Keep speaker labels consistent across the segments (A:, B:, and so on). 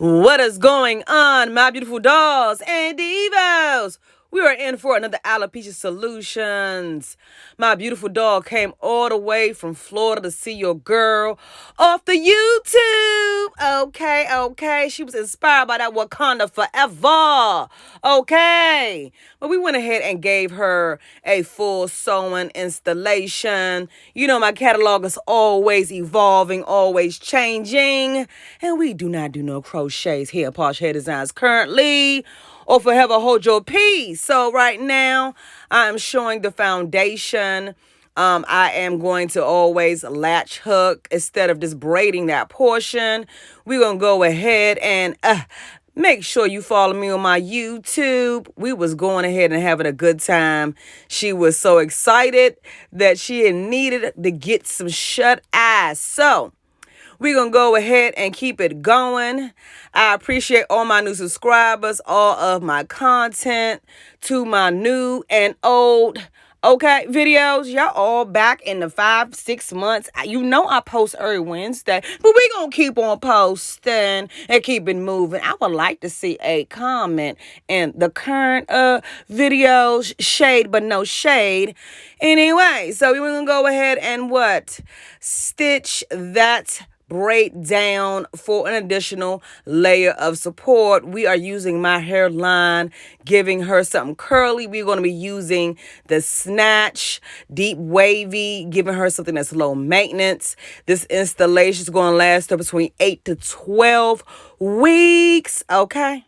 A: What is going on, my beautiful dolls and divas? We are in for another Alopecia Solutions. My beautiful doll came all the way from Florida to see your girl off the YouTube. Okay. She was inspired by that Wakanda Forever. Okay. But we went ahead and gave her a full sewing installation. You know, my catalog is always evolving, always changing. And we do not do no crochets here at Posh Hair Designs currently, or forever hold your peace. So right now, I'm showing the foundation. I am going to always latch hook instead of just braiding that portion. We're going to go ahead and make sure you follow me on my YouTube. We was going ahead and having a good time. She was so excited that she had needed to get some shut eyes. So we're going to go ahead and keep it going. I appreciate all my new subscribers, all of my content, to my new and old, videos. Y'all all back in the 5-6 months. You know I post every Wednesday, but we going to keep on posting and keep it moving. I would like to see a comment in the current videos, shade but no shade. Anyway, so we're going to go ahead and stitch that braid down for an additional layer of support. We are using my hairline, giving her something curly. We're going to be using the Snatch Deep Wavy, giving her something that's low maintenance. This installation is going to last her between 8 to 12 weeks. Okay.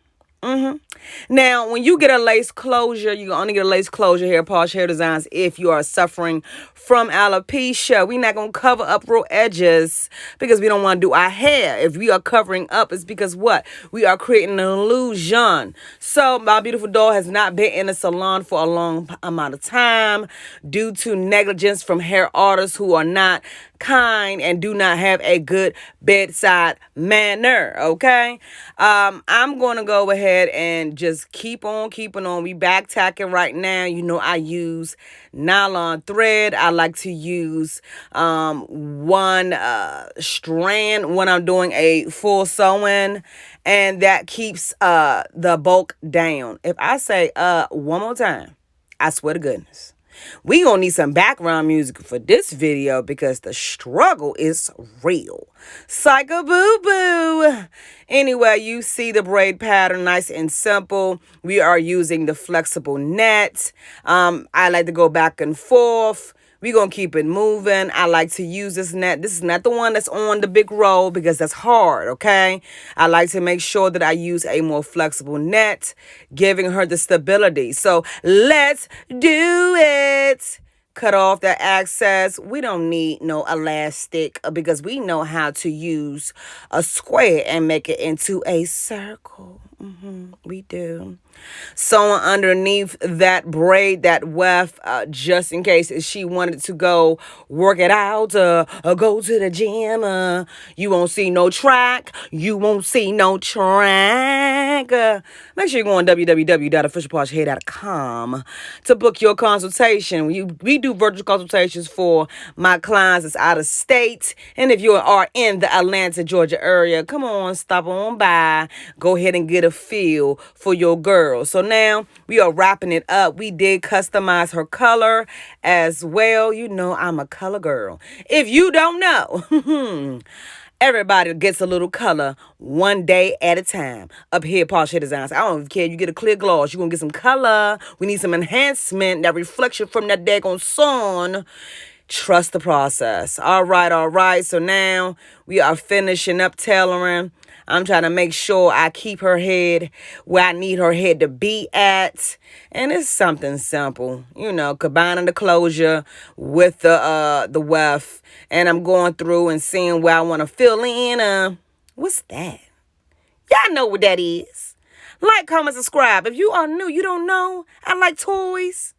A: Now, when you get a lace closure, you only get a lace closure here at Posh Hair Designs if you are suffering from alopecia. We're not going to cover up real edges because we don't want to do our hair. If we are covering up, it's because we are creating an illusion. So my beautiful doll has not been in a salon for a long amount of time due to negligence from hair artists who are not kind and do not have a good bedside manner. Okay. I'm going to go ahead and just keep on keeping on. We back tacking right now. You know, I use nylon thread. I like to use one strand when I'm doing a full sewing, and that keeps the bulk down. If I say one more time, I swear to goodness, we gonna need some background music for this video because the struggle is real. Psycho boo boo. Anyway, you see the braid pattern, nice and simple. We are using the flexible net. I like to go back and forth. We're going to keep it moving. I like to use this net. This is not the one that's on the big roll because that's hard, okay? I like to make sure that I use a more flexible net, giving her the stability. So let's do it. Cut off that excess. We don't need no elastic because we know how to use a square and make it into a circle. We do. Sewing underneath that braid, that weft, just in case if she wanted to go work it out or go to the gym. You won't see no track. You won't see no track. Make sure you go on www.officialposhhair.com to book your consultation. We do virtual consultations for my clients that's out of state. And if you are in the Atlanta, Georgia area, come on, stop on by. Go ahead and get a feel for your girl. So now we are wrapping it up. We did customize her color as well. You know I'm a color girl. If you don't know, everybody gets a little color one day at a time up here at Posh Hair Designs. I don't care. You get a clear gloss. You're going to get some color. We need some enhancement, that reflection from that daggone sun. Trust the process. All right. So now we are finishing up tailoring. I'm trying to make sure I keep her head where I need her head to be at. And it's something simple, you know, combining the closure with the weft. And I'm going through and seeing where I want to fill in. What's that? Y'all know what that is. Like, comment, subscribe. If you are new, you don't know, I like toys.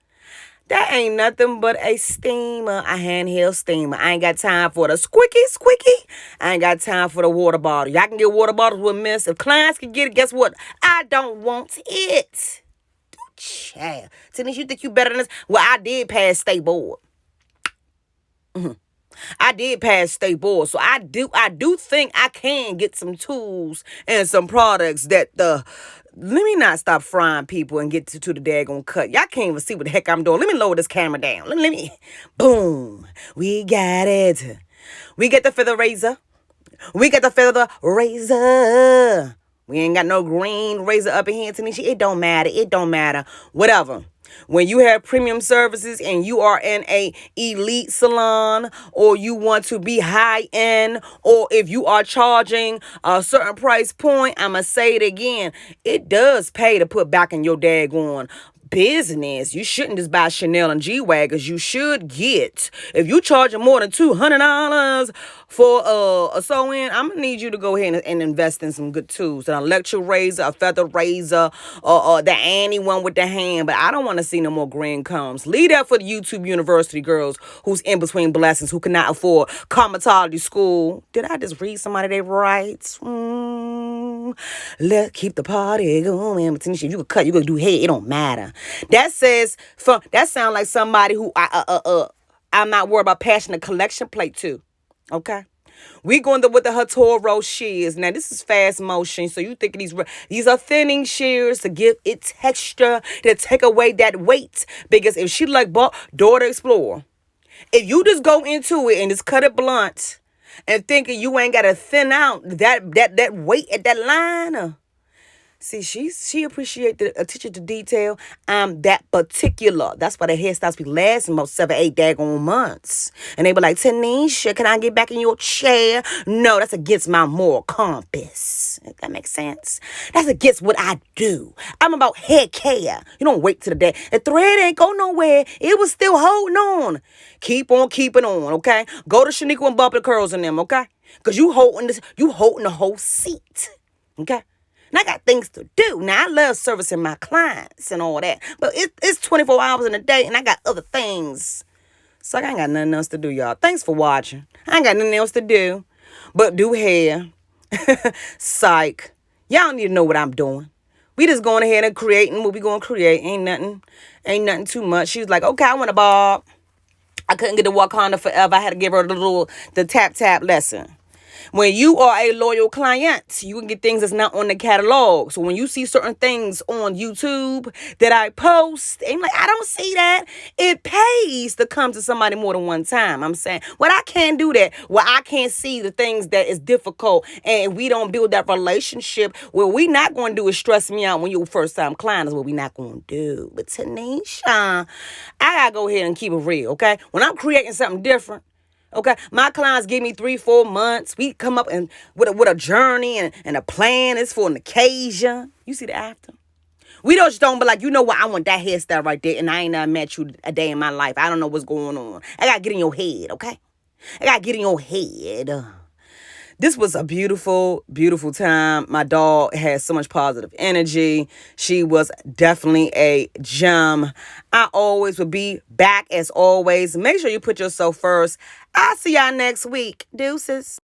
A: That ain't nothing but a steamer, a handheld steamer. I ain't got time for the squeaky. I ain't got time for the water bottle. Y'all can get water bottles with mist. If clients can get it, guess what? I don't want it. Child. Taneasha, you think you better than this? Well, I did pass state board. I did pass state board, so I do think I can get some tools and some products that the. Let me not stop frying people and get to the daggone cut. Y'all can't even see what the heck I'm doing. Let me lower this camera down. Let me. Boom. We got it. We get the feather razor. We got the feather razor. We ain't got no green razor up in here, Taneasha. It don't matter. It don't matter. Whatever. When you have premium services and you are in a elite salon, or you want to be high end, or if you are charging a certain price point, I'ma say it again, it does pay to put back in your daggone business. You shouldn't just buy Chanel and G-Wagons. You should get, if you charging more than $200 for a sew-in, I'm gonna need you to go ahead and invest in some good tools, an electric razor, a feather razor, or the Annie one with the hand. But I don't want to see no more green combs. Leave that for the YouTube University girls who's in between blessings, who cannot afford cosmetology school. Did I just read somebody their rights? Let's keep the party going. But Taneasha, if you could cut, you could do hair, it don't matter. That sound like somebody who I'm not worried about passing a collection plate to. Okay. We going with the Hatoro shears. Now this is fast motion, so you think these are thinning shears to give it texture, to take away that weight. Because if she like daughter explorer, if you just go into it and just cut it blunt and thinking you ain't gotta thin out that weight at that line. See, she appreciate the attention to detail. I'm that particular. That's why the hairstyles be lasting about 7-8 daggone months. And they be like, Taneasha, can I get back in your chair? No, that's against my moral compass. If that makes sense. That's against what I do. I'm about hair care. You don't wait till the day. The thread ain't go nowhere. It was still holding on. Keep on keeping on, okay? Go to Shaniqua and Bump the Curls in them, okay? Because you holding the whole seat, okay? And I got things to do. Now, I love servicing my clients and all that. But it's 24 hours in a day, and I got other things. So I ain't got nothing else to do, y'all. Thanks for watching. I ain't got nothing else to do but do hair. Psych. Y'all don't need to know what I'm doing. We just going ahead and creating what we going to create. Ain't nothing too much. She was like, okay, I want a bob. I couldn't get to Wakanda forever. I had to give her the tap lesson. When you are a loyal client, you can get things that's not on the catalog. So when you see certain things on YouTube that I post, and you're like, I don't see that. It pays to come to somebody more than one time. I'm saying, well, I can't do that. Well, I can't see the things that is difficult, and we don't build that relationship. What we not going to do is stress me out when you're first time client is what we not going to do. But Taneasha, I got to go ahead and keep it real, okay? When I'm creating something different, okay, my clients give me 3-4 months. We come up and with a journey and a plan. It's for an occasion. You see the after? We just don't be like, you know what? I want that hairstyle right there, and I ain't never met you a day in my life. I don't know what's going on. I gotta get in your head, okay? I gotta get in your head. This was a beautiful, beautiful time. My dog had so much positive energy. She was definitely a gem. I always will be back as always. Make sure you put yourself first. I'll see y'all next week. Deuces.